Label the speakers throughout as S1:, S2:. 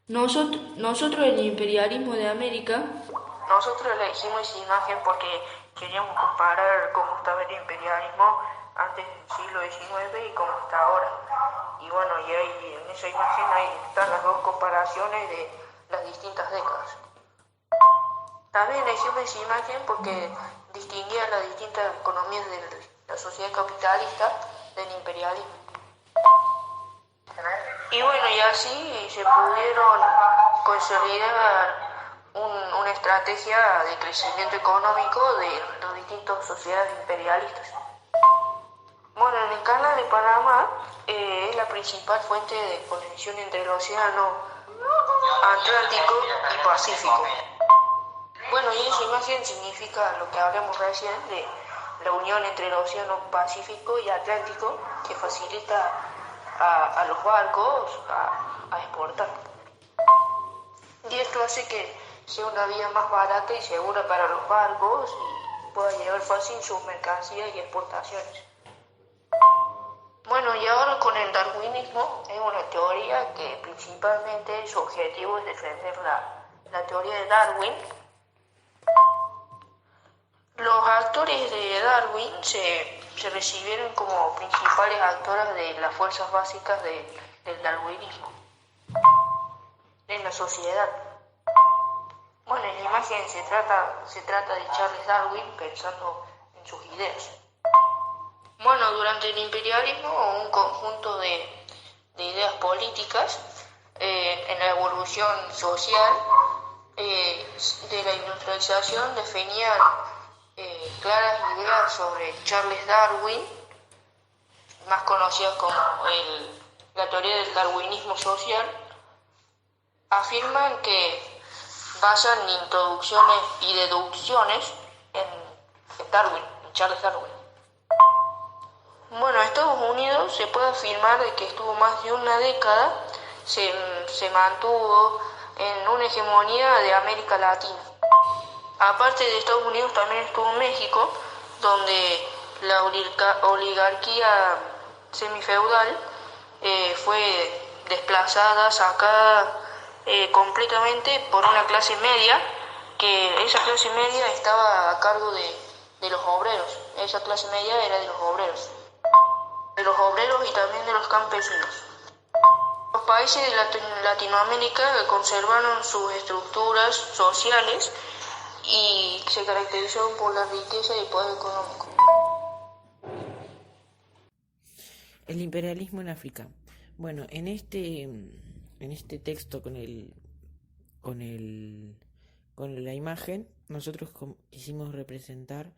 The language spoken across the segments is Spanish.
S1: Nosotros el imperialismo de América. Nosotros elegimos esa imagen porque queríamos comparar cómo estaba el imperialismo antes del siglo XIX y cómo está ahora. Y bueno, y ahí en esa imagen ahí están las dos comparaciones de las distintas décadas. También elegimos esa imagen porque distinguía las distintas economías de la sociedad capitalista del imperialismo. Y bueno, y así se pudieron consolidar una estrategia de crecimiento económico de las distintas sociedades imperialistas. Bueno, en el canal de Panamá es la principal fuente de conexión entre el océano Atlántico y Pacífico. Bueno, y esa imagen significa lo que hablamos recién de la unión entre el océano Pacífico y Atlántico que facilita a los barcos a exportar. Y esto hace que sea una vía más barata y segura para los barcos y pueda llevar fácil sus mercancías y exportaciones. Bueno, y ahora con el darwinismo es una teoría que principalmente su objetivo es defender la teoría de Darwin. Los actores de Darwin se recibieron como principales actores de las fuerzas básicas del darwinismo en la sociedad. Bueno, en la imagen se trata de Charles Darwin pensando en sus ideas. Bueno, durante el imperialismo un conjunto de ideas políticas en la evolución social de la industrialización definían claras ideas sobre Charles Darwin, más conocidas como la teoría del darwinismo social, afirman que basan introducciones y deducciones en Darwin, en Charles Darwin. Bueno, Estados Unidos se puede afirmar de que estuvo más de una década, se mantuvo en una hegemonía de América Latina. Aparte de Estados Unidos también estuvo México, donde la oligarquía semifeudal fue desplazada, sacada completamente por una clase media, que esa clase media estaba a cargo de los obreros. Esa clase media era de los obreros y también de los campesinos. Los países de Latinoamérica conservaron sus estructuras sociales y se caracterizaron por la riqueza y el poder económico.
S2: El imperialismo en África. Bueno, en este texto con el, con la imagen, nosotros quisimos representar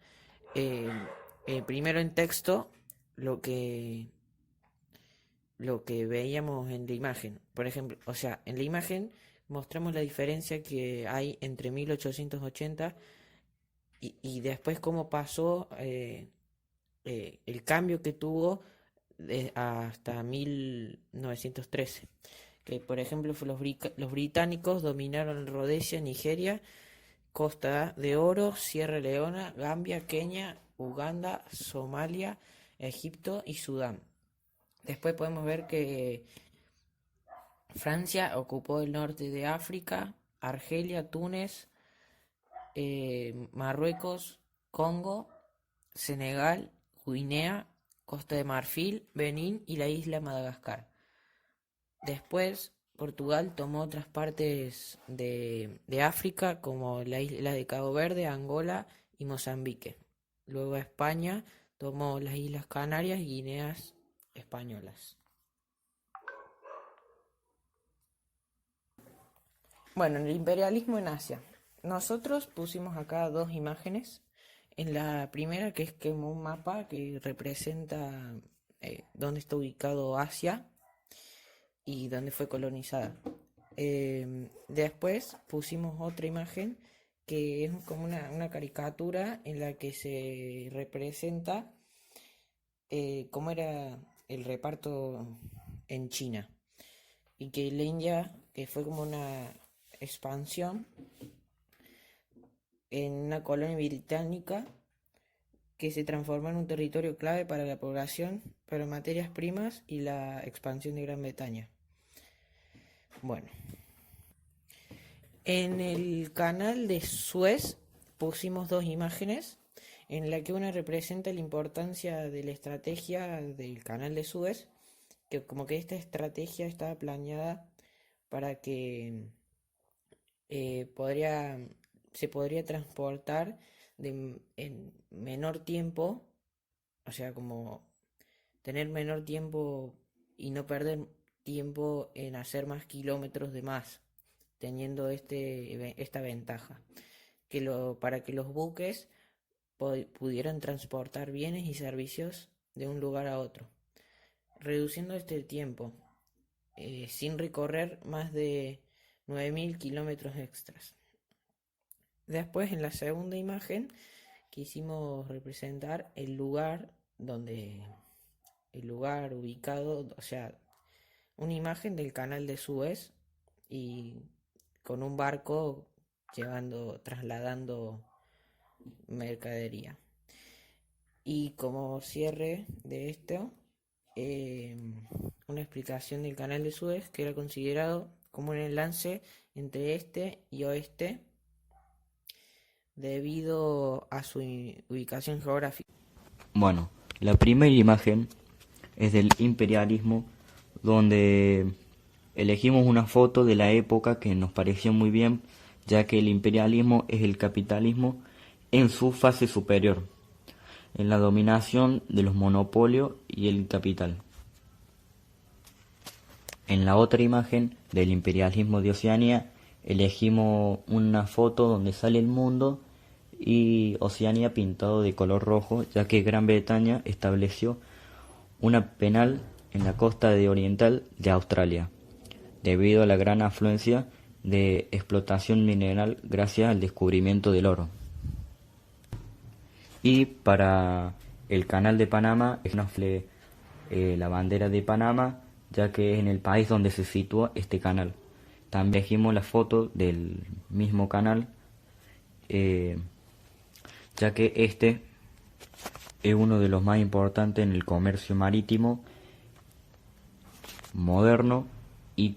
S2: eh, primero en texto lo que lo que veíamos en la imagen. Por ejemplo, o sea, en la imagen mostramos la diferencia que hay entre 1880 y después cómo pasó el cambio que tuvo hasta 1913. Que por ejemplo los británicos dominaron Rhodesia, Nigeria, Costa de Oro, Sierra Leona, Gambia, Kenia, Uganda, Somalia, Egipto y Sudán. Después podemos ver que Francia ocupó el norte de África, Argelia, Túnez, Marruecos, Congo, Senegal, Guinea, Costa de Marfil, Benín y la isla Madagascar. Después Portugal tomó otras partes de África como la isla de Cabo Verde, Angola y Mozambique. Luego España tomó las Islas Canarias y Guineas españolas. Bueno, el imperialismo en Asia. Nosotros pusimos acá dos imágenes. En la primera, que es como un mapa que representa dónde está ubicado Asia y dónde fue colonizada. Después pusimos otra imagen que es como una caricatura en la que se representa cómo era el reparto en China. Y que la India, que fue como una expansión en una colonia británica que se transformó en un territorio clave para la población, para materias primas y la expansión de Gran Bretaña. Bueno, En el canal de Suez pusimos dos imágenes, en la que una representa la importancia de la estrategia del canal de Suez, que como que esta estrategia estaba planeada para que podría, se podría transportar en menor tiempo, o sea, como tener menor tiempo y no perder tiempo en hacer más kilómetros de más, teniendo esta ventaja, para que los buques pudieran transportar bienes y servicios de un lugar a otro, reduciendo este tiempo, sin recorrer más de 9.000 kilómetros extras. Después, en la segunda imagen, quisimos representar el lugar ubicado, o sea, una imagen del canal de Suez y con un barco trasladando mercadería. Y como cierre de esto, eh, una explicación del canal de Suez, que era considerado como un enlace entre este y oeste debido a su ubicación geográfica.
S3: Bueno, la primera imagen es del imperialismo, donde elegimos una foto de la época que nos pareció muy bien, ya que el imperialismo es el capitalismo en su fase superior, en la dominación de los monopolios y el capital. En la otra imagen del imperialismo de Oceanía elegimos una foto donde sale el mundo y Oceanía pintado de color rojo, ya que Gran Bretaña estableció una penal en la costa oriental de Australia, debido a la gran afluencia de explotación mineral gracias al descubrimiento del oro. Y para el canal de Panamá es la bandera de Panamá, ya que es en el país donde se sitúa este canal. También elegimos la foto del mismo canal, ya que este es uno de los más importantes en el comercio marítimo moderno y